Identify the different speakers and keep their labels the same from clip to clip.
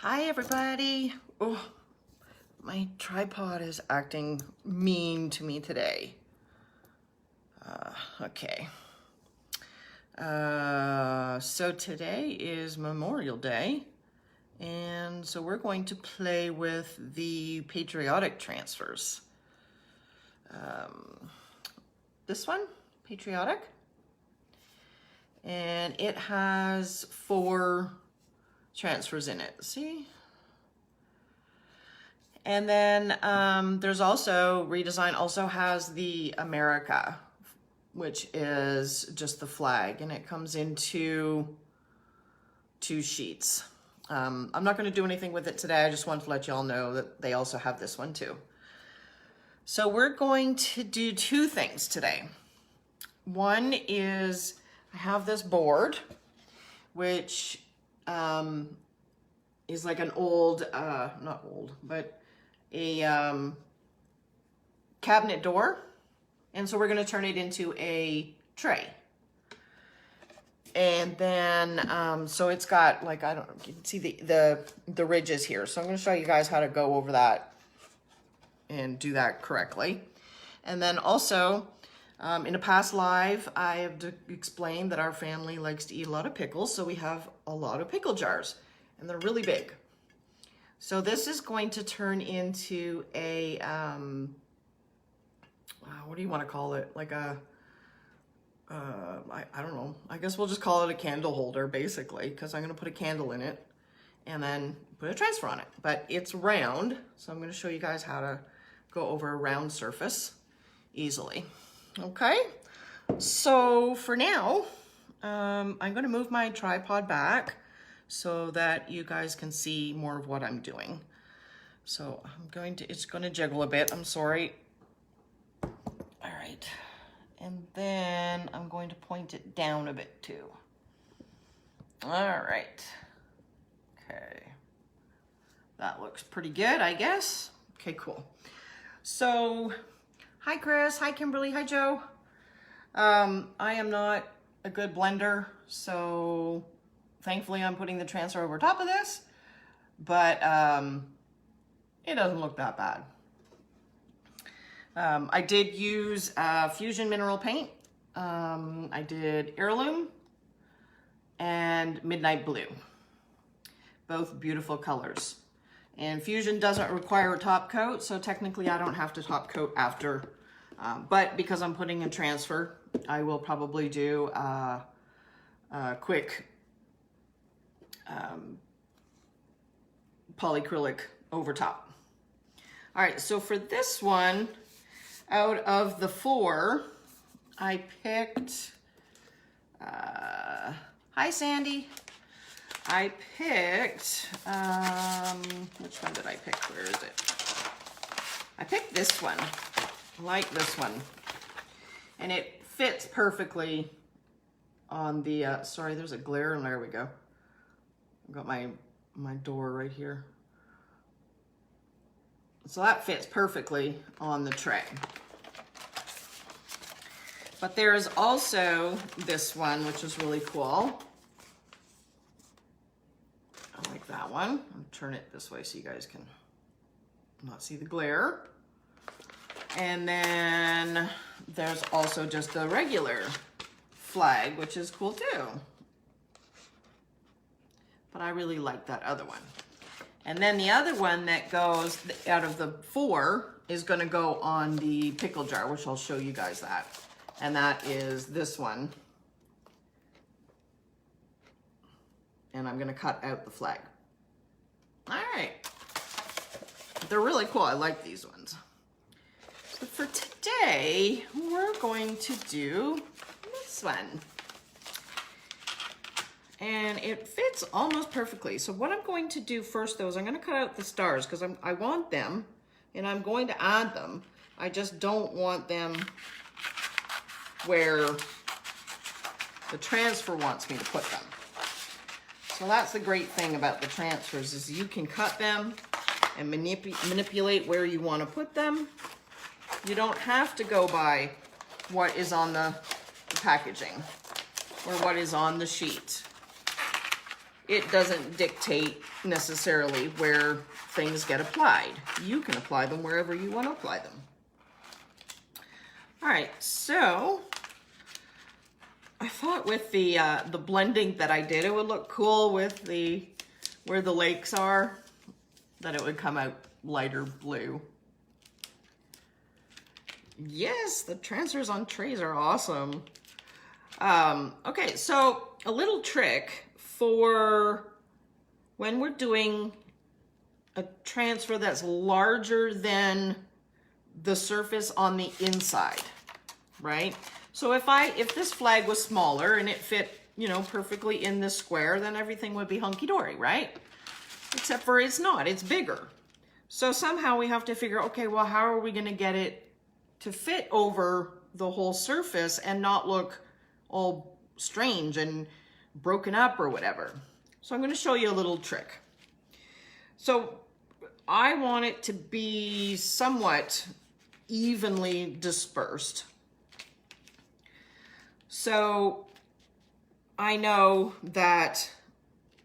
Speaker 1: Hi everybody. Oh, my tripod is acting mean to me today. Okay. So today is Memorial Day, and so we're going to play with the patriotic transfers. This one, patriotic, and it has 4 transfers in it, see? And then there's also, Redesign also has the America, which is just the flag, and it comes into 2 sheets. I'm not going to do anything with it today. I just wanted to let y'all know that they also have this one too. So we're going to do 2 things today. One is I have this board, which is like an old, not old, but a cabinet door. And so we're going to turn it into a tray. And then, so it's got like, I don't know, you can see the ridges here. So I'm going to show you guys how to go over that and do that correctly. And then also, in a past live, I have explained that our family likes to eat a lot of pickles. So we have a lot of pickle jars, and they're really big. So this is going to turn into a, what do you want to call it? Like a, I don't know. I guess we'll just call it a candle holder, basically, because I'm going to put a candle in it and then put a transfer on it. But it's round, so I'm going to show you guys how to go over a round surface easily. Okay, so for now, I'm going to move my tripod back so that you guys can see more of what I'm doing. So it's going to jiggle a bit, I'm sorry. All right, and then I'm going to point it down a bit too. All right, okay. That looks pretty good, I guess. Okay, cool. So, hi Chris, hi Kimberly, hi Joe. I am not a good blender, so thankfully I'm putting the transfer over top of this, but it doesn't look that bad. I did use Fusion Mineral Paint. I did Heirloom and Midnight Blue. Both beautiful colors. And Fusion doesn't require a top coat, so technically I don't have to top coat after. But because I'm putting a transfer, I will probably do a quick polyacrylic over top. All right, so for this one, out of the 4, I picked, hi Sandy. I picked, which one did I pick? Where is it? I picked this one. I like this one. And it fits perfectly on the, sorry, there's a glare, and there we go. I've got my door right here. So that fits perfectly on the tray. But there is also this one, which is really cool. I like that one. I'll turn it this way so you guys can not see the glare. And then there's also just the regular flag, which is cool too. But I really like that other one. And then the other one that goes out of the 4 is going to go on the pickle jar, which I'll show you guys that. And that is this one. And I'm going to cut out the flag. All right. They're really cool. I like these ones. So for today, we're going to do this one. And it fits almost perfectly. So what I'm going to do first, though, is I'm going to cut out the stars because I want them, and I'm going to add them. I just don't want them where the transfer wants me to put them. So that's the great thing about the transfers, is you can cut them and manipulate where you want to put them. You don't have to go by what is on the packaging or what is on the sheet. it doesn't dictate necessarily where things get applied. You can apply them wherever you want to apply them. All right, so I thought with the blending that I did, it would look cool with where the lakes are, that it would come out lighter blue. Yes, the transfers on trays are awesome. Okay, so a little trick for when we're doing a transfer that's larger than the surface on the inside, right? So if this flag was smaller and it fit, you know, perfectly in this square, then everything would be hunky-dory, right? Except for it's not, it's bigger. So somehow we have to figure, okay, well, how are we gonna get it to fit over the whole surface and not look all strange and broken up or whatever? So I'm going to show you a little trick. So I want it to be somewhat evenly dispersed. So I know that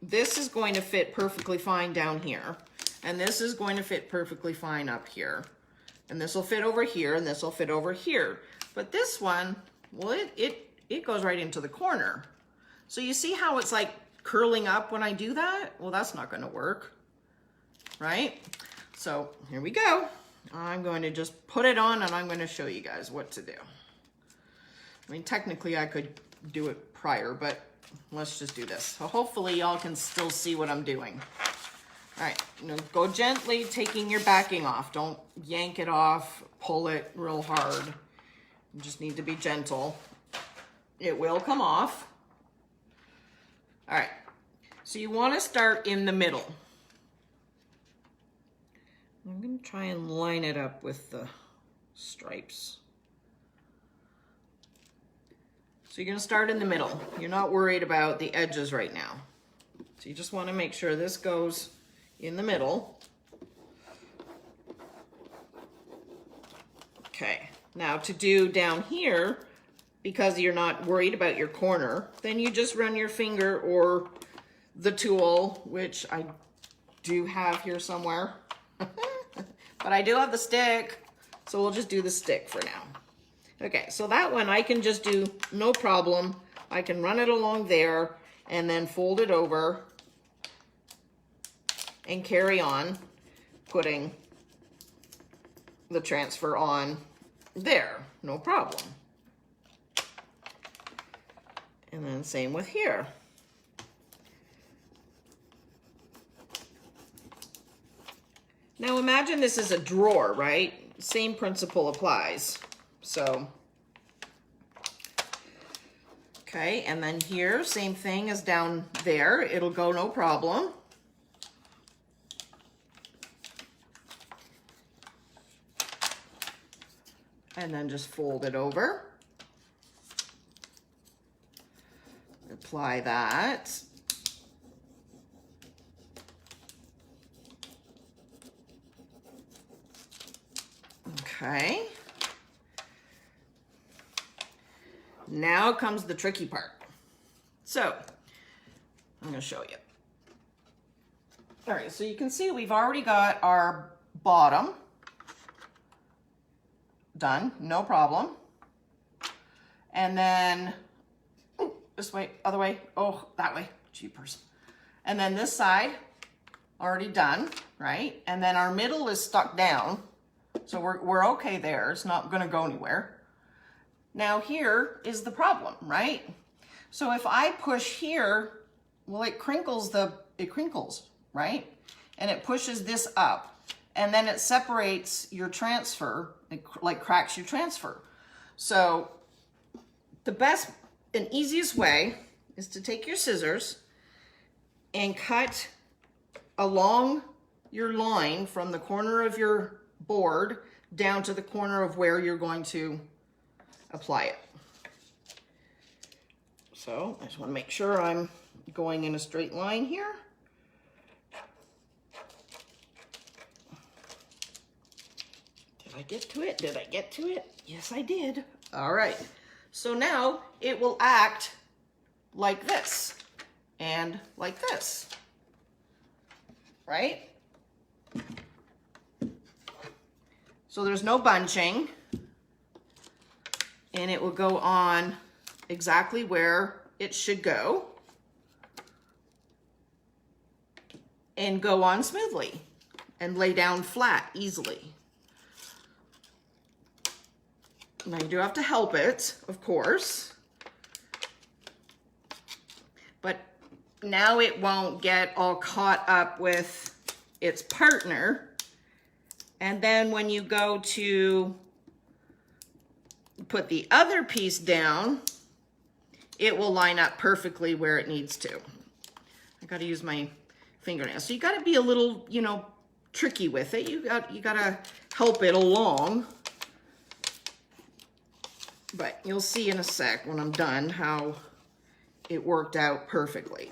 Speaker 1: this is going to fit perfectly fine down here, and this is going to fit perfectly fine up here. And this will fit over here, and this will fit over here. But this one, well, it goes right into the corner. So you see how it's like curling up when I do that? Well, that's not gonna work, right? So here we go. I'm going to just put it on, and I'm gonna show you guys what to do. I mean, technically I could do it prior, but let's just do this. So hopefully y'all can still see what I'm doing. All right, go gently, taking your backing off. Don't yank it off, pull it real hard. You just need to be gentle. It will come off. All right, so you want to start in the middle. I'm going to try and line it up with the stripes. So you're going to start in the middle. You're not worried about the edges right now. So you just want to make sure this goes in the middle. Okay, now to do down here, because you're not worried about your corner, then you just run your finger or the tool, which I do have here somewhere, but I do have the stick, so we'll just do the stick for now. Okay, so that one I can just do no problem. I can run it along there and then fold it over and carry on putting the transfer on there, no problem. And then same with here. Now imagine this is a drawer, right? Same principle applies. So, okay, and then here, same thing as down there. It'll go no problem. And then just fold it over. Apply that. Okay. Now comes the tricky part. So, I'm going to show you. All right, so you can see we've already got our bottom done, no problem. And then, ooh, this way, other way, oh, that way, jeepers. And then this side, already done, right? And then our middle is stuck down, so we're okay there. It's not gonna go anywhere. Now here is the problem, right? So if I push here, well, it crinkles, right? And it pushes this up. And then it separates your transfer, it like cracks your transfer. So the best and easiest way is to take your scissors and cut along your line from the corner of your board down to the corner of where you're going to apply it. So I just want to make sure I'm going in a straight line here. Did I get to it? Did I get to it? Yes, I did. All right. So now it will act like this. and like this, right? So there's no bunching, and it will go on exactly where it should go and go on smoothly and lay down flat easily. Now you do have to help it, of course, but now it won't get all caught up with its partner. And then when you go to put the other piece down, it will line up perfectly where it needs to. I got to use my fingernails. So you got to be a little, you know, tricky with it. You got to help it along. But you'll see in a sec when I'm done how it worked out perfectly.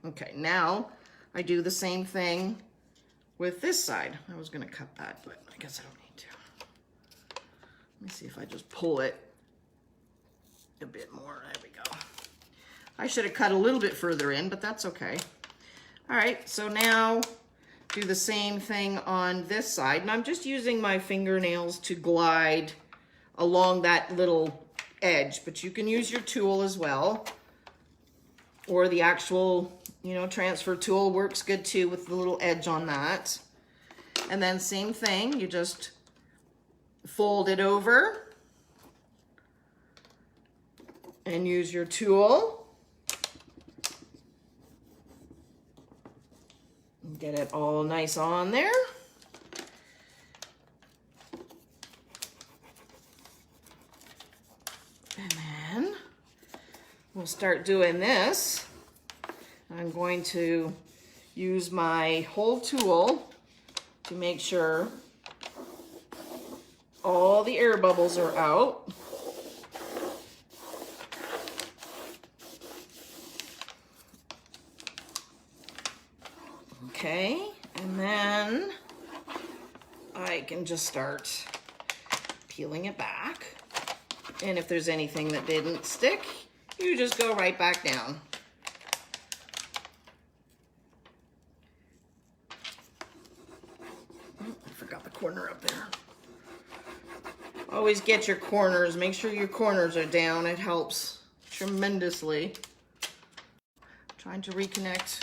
Speaker 1: Okay, now I do the same thing with this side. I was going to cut that, but I guess I don't need to. Let me see if I just pull it a bit more. There we go. I should have cut a little bit further in, but that's okay. All right, so now do the same thing on this side. And I'm just using my fingernails to glide along that little edge, but you can use your tool as well, or the actual, you know, transfer tool works good too with the little edge on that. And then same thing, you just fold it over and use your tool. Get it all nice on there. And then we'll start doing this. I'm going to use my hole tool to make sure all the air bubbles are out. Okay, and then I can just start peeling it back. And if there's anything that didn't stick, you just go right back down. Oh, I forgot the corner up there. Always get your corners. Make sure your corners are down. It helps tremendously. Trying to reconnect.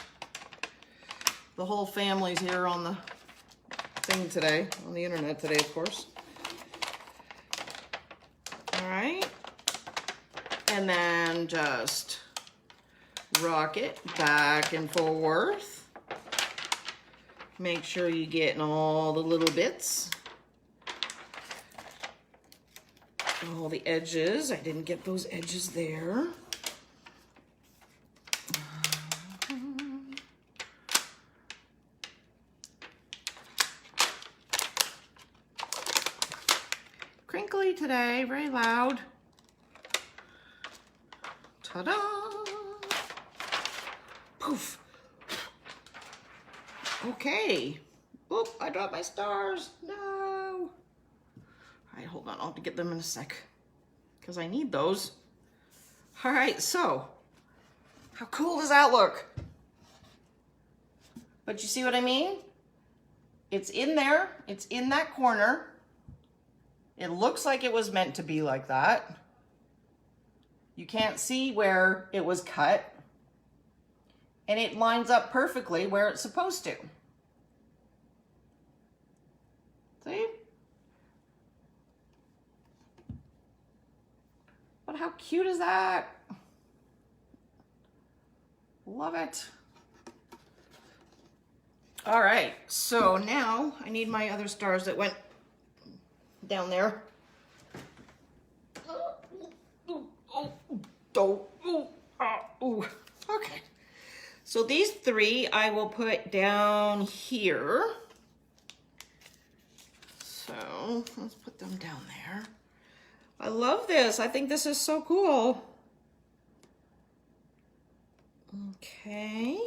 Speaker 1: The whole family's here on the thing today, on the internet today, of course. All right. And then just rock it back and forth. Make sure you're getting all the little bits. All the edges. I didn't get those edges there. Crinkly today, very loud. Ta-da! Poof. Okay. Oop, I dropped my stars. No. All right, hold on. I'll have to get them in a sec because I need those. All right, so how cool does that look? But you see what I mean? It's in there. It's in that corner. It looks like it was meant to be like that. You can't see where it was cut. And it lines up perfectly where it's supposed to. See? But how cute is that? Love it. All right, so now I need my other stars that went down there. Okay. So these three I will put down here. So let's put them down there. I love this. I think this is so cool. Okay.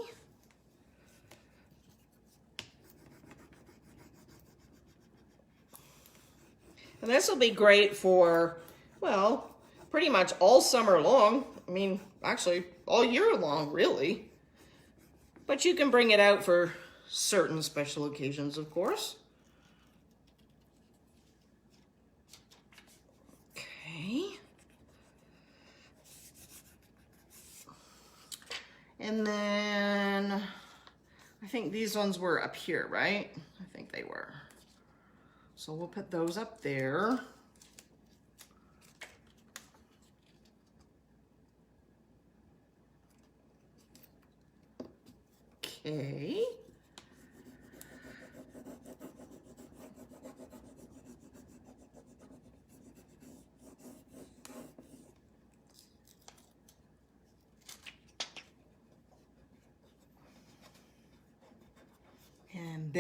Speaker 1: And this will be great for, well, pretty much all summer long. I mean, actually all year long, really. But you can bring it out for certain special occasions, of course. Okay. And then I think these ones were up here, right? I think they were. So we'll put those up there. Okay. And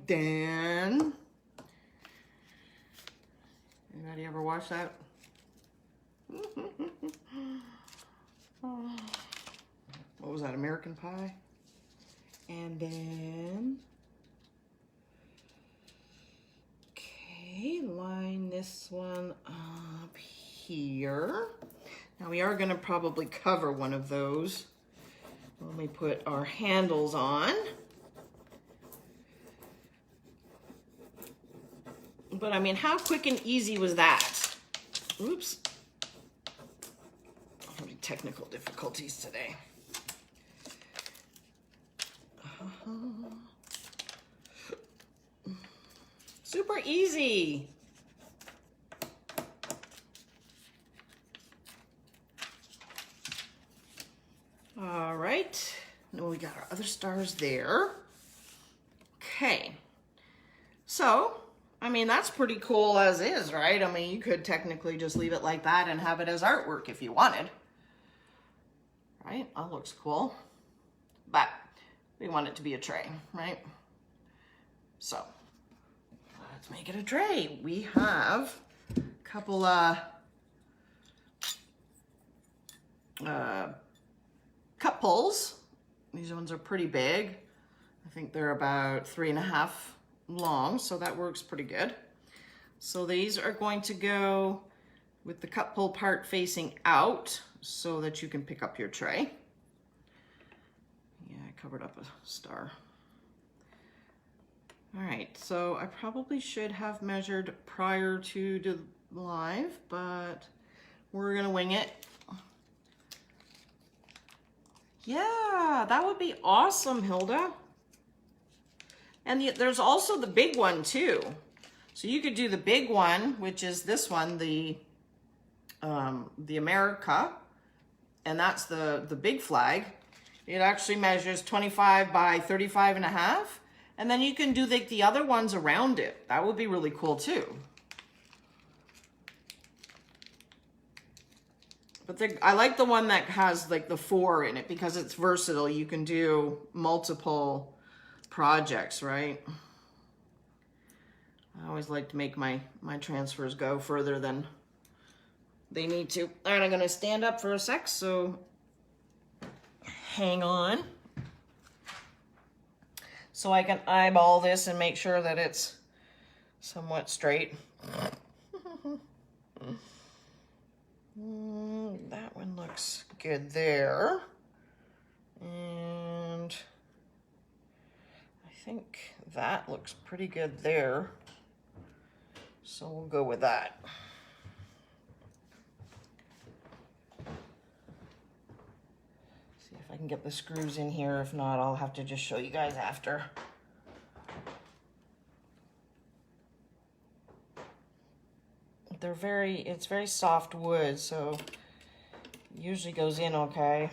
Speaker 1: then, anybody ever watch that? What was that, American Pie? And then, okay, line this one up here. Now we are gonna probably cover one of those when we put our handles on. But I mean, how quick and easy was that? Oops. Having technical difficulties today. Super easy. All right, now we got our other stars there. Okay, so, I mean, that's pretty cool as is, right? I mean, you could technically just leave it like that and have it as artwork if you wanted. Right, that looks cool. But we want it to be a tray, right? So, let's make it a tray. We have a couple cup pulls. These ones are pretty big. I think they're about 3.5 long, so that works pretty good. So these are going to go with the cup pull part facing out so that you can pick up your tray. Yeah, I covered up a star. All right, so I probably should have measured prior to the live, but we're gonna wing it. Yeah, that would be awesome, Hilda. And there's also the big one too. So you could do the big one, which is this one, the America, and that's the big flag. It actually measures 25 by 35.5. And then you can do the other ones around it. That would be really cool too. But I like the one that has like the 4 in it because it's versatile. You can do multiple projects, right? I always like to make my transfers go further than they need to. All right, I'm gonna stand up for a sec, so hang on. So I can eyeball this and make sure that it's somewhat straight. That one looks good there. And I think that looks pretty good there. So we'll go with that. See if I can get the screws in here. If not, I'll have to just show you guys after. It's very soft wood, so it usually goes in okay.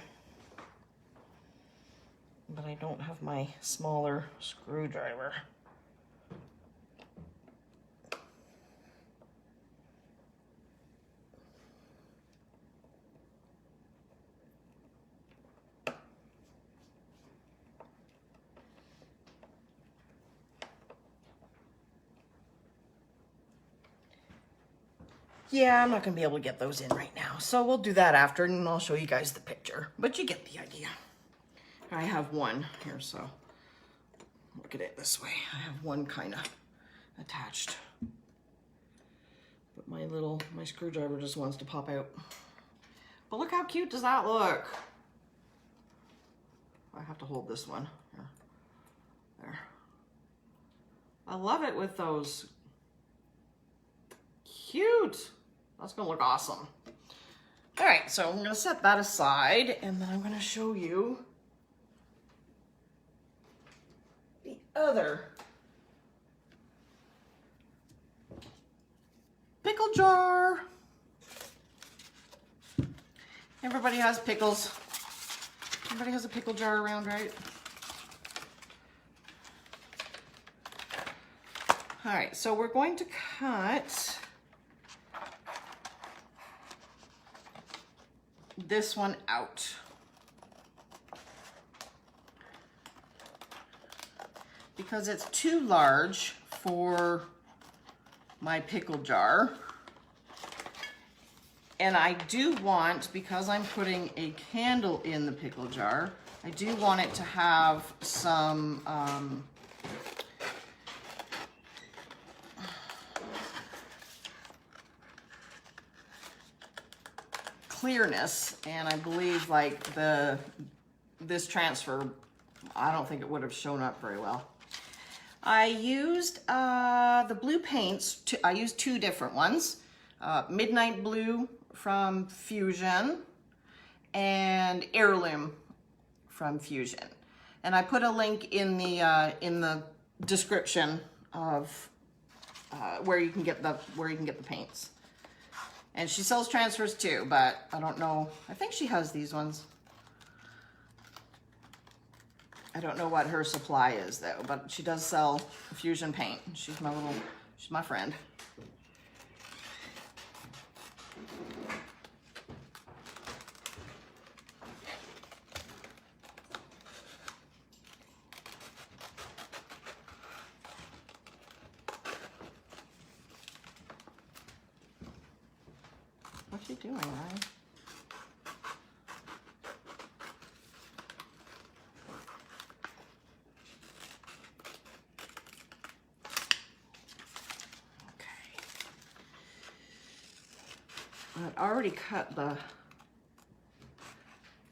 Speaker 1: But I don't have my smaller screwdriver. Yeah, I'm not gonna be able to get those in right now. So we'll do that after and I'll show you guys the picture. But you get the idea. I have one here, so look at it this way. I have one kind of attached. But my screwdriver just wants to pop out. But look how cute does that look? I have to hold this one. Here. There. I love it with those. Cute. That's gonna look awesome. All right, so I'm gonna set that aside and then I'm gonna show you the other pickle jar. Everybody has pickles. Everybody has a pickle jar around, right? All right, so we're going to cut this one out. Because it's too large for my pickle jar. And I do want, because I'm putting a candle in the pickle jar, I do want it to have some clearness, and I believe like this transfer, I don't think it would have shown up very well. I used the blue paints. I used two different ones, Midnight Blue from Fusion and Heirloom from Fusion, and I put a link in the description of where you can get the paints. And she sells transfers too, but I don't know. I think she has these ones. I don't know what her supply is though, but she does sell Fusion paint. She's my friend. What's she doing, Ryan? I'd already cut the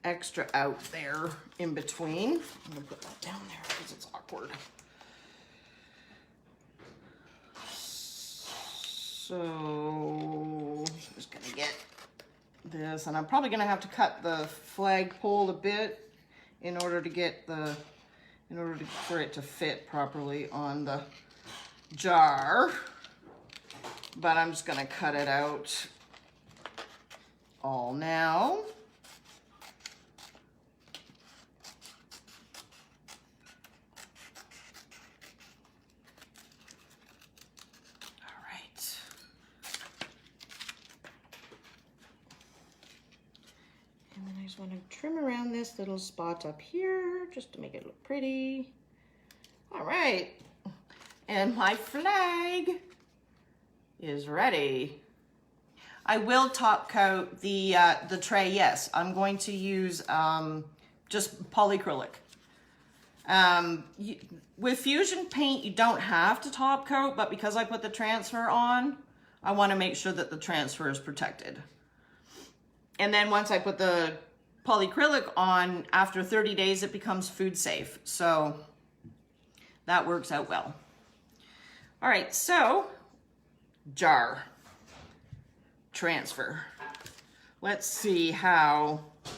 Speaker 1: extra out there in between. I'm gonna put that down there because it's awkward. So I'm just gonna get this, and I'm probably gonna have to cut the flagpole a bit in order for it to fit properly on the jar. But I'm just gonna cut it out all now. All right. And then I just want to trim around this little spot up here just to make it look pretty. All right. And my flag is ready. I will top coat the tray, yes. I'm going to use just polyacrylic. With Fusion paint, you don't have to top coat, but because I put the transfer on, I want to make sure that the transfer is protected. And then once I put the polyacrylic on, after 30 days, it becomes food safe. So that works out well. All right, so jar. Transfer. Let's see how. I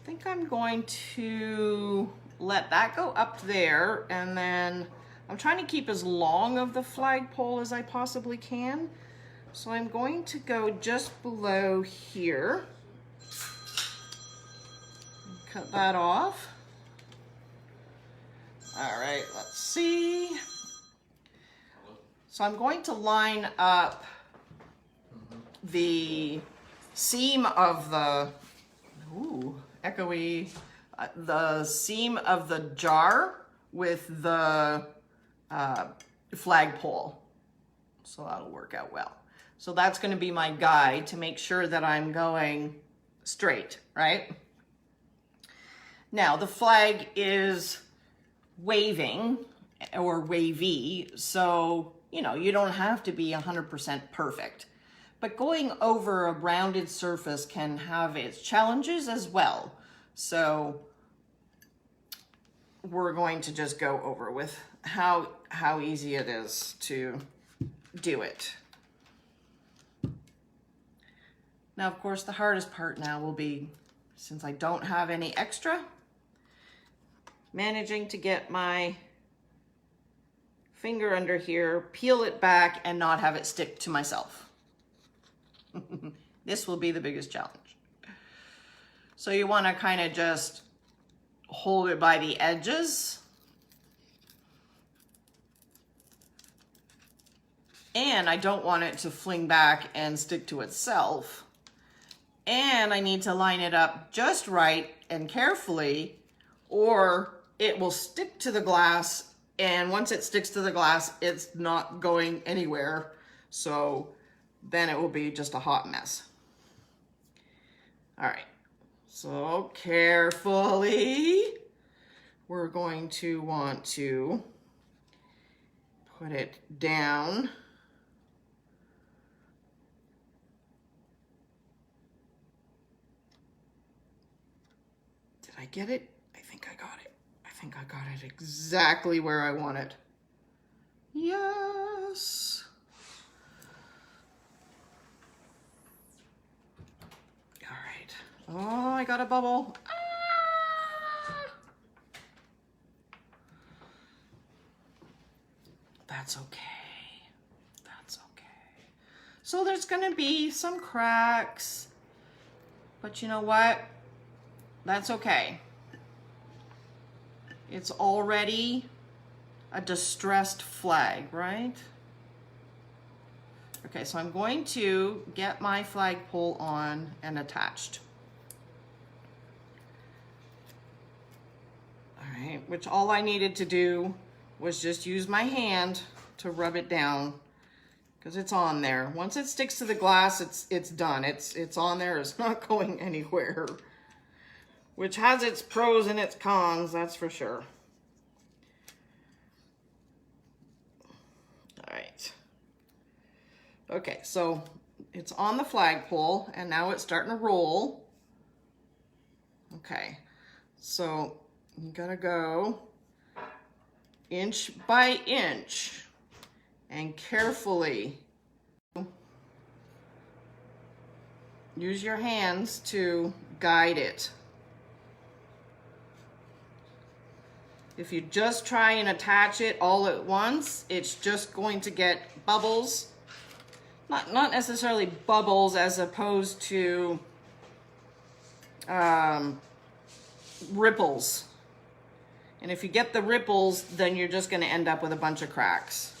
Speaker 1: think I'm going to let that go up there, and then I'm trying to keep as long of the flagpole as I possibly can. So I'm going to go just below here. Cut that off. All right, let's see. So I'm going to line up the seam of the, the seam of the jar with the flagpole. So that'll work out well. So that's going to be my guide to make sure that I'm going straight, right? Now the flag is waving or wavy, so you know, you don't have to be 100% perfect, But going over a rounded surface can have its challenges as well. So we're going to just go over with how easy it is to do it. Now, of course, the hardest part now will be, since I don't have any extra, managing to get my finger under here, peel it back, and not have it stick to myself. This will be the biggest challenge. So you want to kind of just hold it by the edges. And I don't want it to fling back and stick to itself. And I need to line it up just right and carefully, or it will stick to the glass, and once it sticks to the glass, it's not going anywhere. So then it will be just a hot mess. All right, so carefully, we're going to want to put it down. Did I get it? I think I got it. I think I got it exactly where I want it. Yes. All right. Oh, I got a bubble. Ah! That's okay. That's okay. So there's gonna be some cracks, but you know what? That's okay. It's already a distressed flag, right? Okay, so I'm going to get my flagpole on and attached. All right, which all I needed to do was just use my hand to rub it down, because it's on there. Once it sticks to the glass, it's done. It's on there. It's not going anywhere. Which has its pros and its cons, that's for sure. All right. Okay, so it's on the flagpole, and now it's starting to roll. Okay, so you gotta go inch by inch and carefully use your hands to guide it. If you just try and attach it all at once, it's just going to get bubbles. Not necessarily bubbles as opposed to ripples. And if you get the ripples, then you're just going to end up with a bunch of cracks.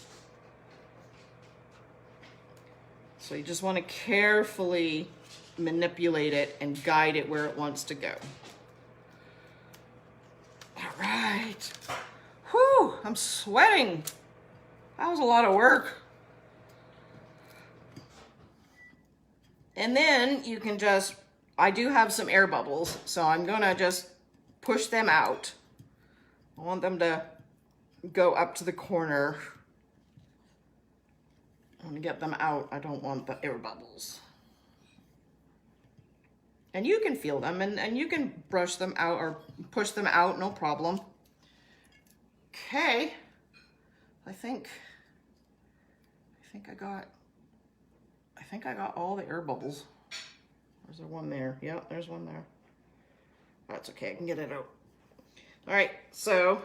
Speaker 1: So you just want to carefully manipulate it and guide it where it wants to go. All right. Whew, I'm sweating. That was a lot of work. And then you can just, I do have some air bubbles, so I'm gonna just push them out. I want them to go up to the corner. I'm gonna get them out. I don't want the air bubbles. And you can feel them, and you can brush them out or push them out, no problem. Okay, I think I got all the air bubbles. There's there one there? Yeah, there's one there. That's okay, I can get it out. All right, so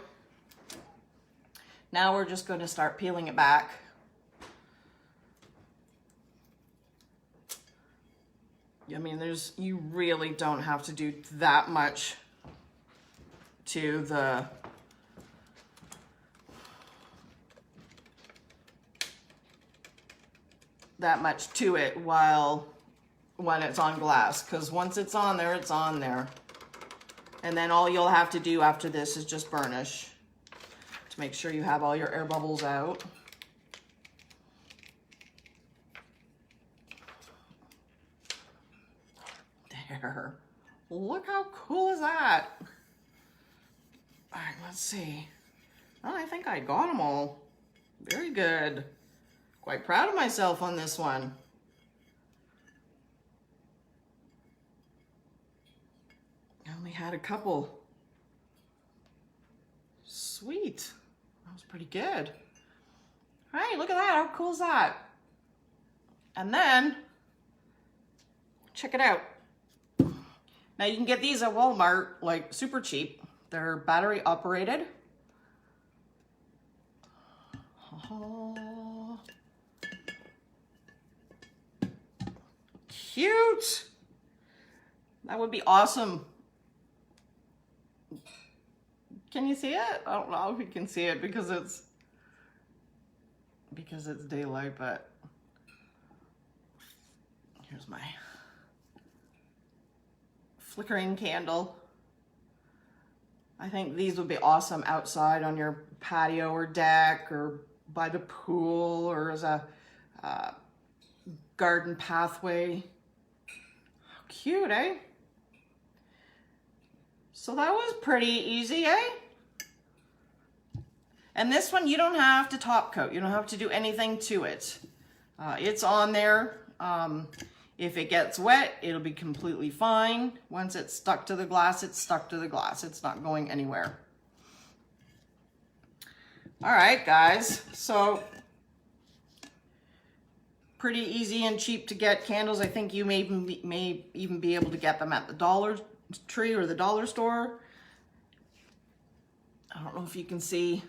Speaker 1: now we're just going to start peeling it back. I mean, you really don't have to do that much to it when it's on glass, because once it's on there, it's on there. And then all you'll have to do after this is just burnish to make sure you have all your air bubbles out. There. Look how cool is that? All right, let's see. Oh, I think I got them all. Very good. Quite proud of myself on this one. only had a couple. Sweet. That was pretty good. All right, look at that. How cool is that? And then, check it out. Now you can get these at Walmart, like super cheap. They're battery operated. Oh, cute. That would be awesome. Can you see it? I don't know if you can see it because it's daylight, but here's my flickering candle. I think these would be awesome outside on your patio or deck or by the pool or as a garden pathway. How cute, eh? So that was pretty easy, eh? And this one, you don't have to top coat. You don't have to do anything to it. It's on there. If it gets wet, it'll be completely fine. Once it's stuck to the glass, it's stuck to the glass. It's not going anywhere. All right, guys. So pretty easy and cheap to get candles. I think you may even be able to get them at the Dollar Tree or the dollar store. I don't know if you can see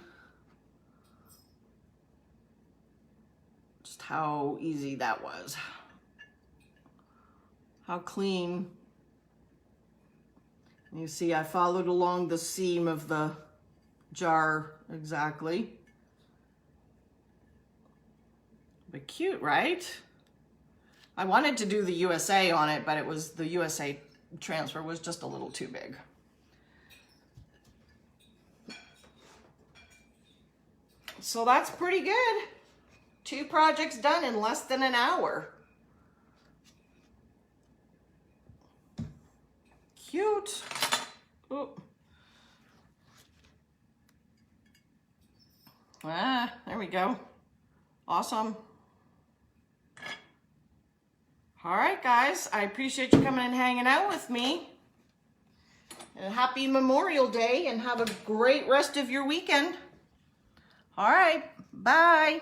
Speaker 1: just how easy that was. How clean. You see, I followed along the seam of the jar exactly. But cute, right? I wanted to do the USA on it, but it was the USA transfer was just a little too big. So that's pretty good. 2 projects done in less than an hour. Cute. Ooh. Ah, there we go. Awesome. All right, guys, I appreciate you coming and hanging out with me. And happy Memorial Day and have a great rest of your weekend. All right, bye.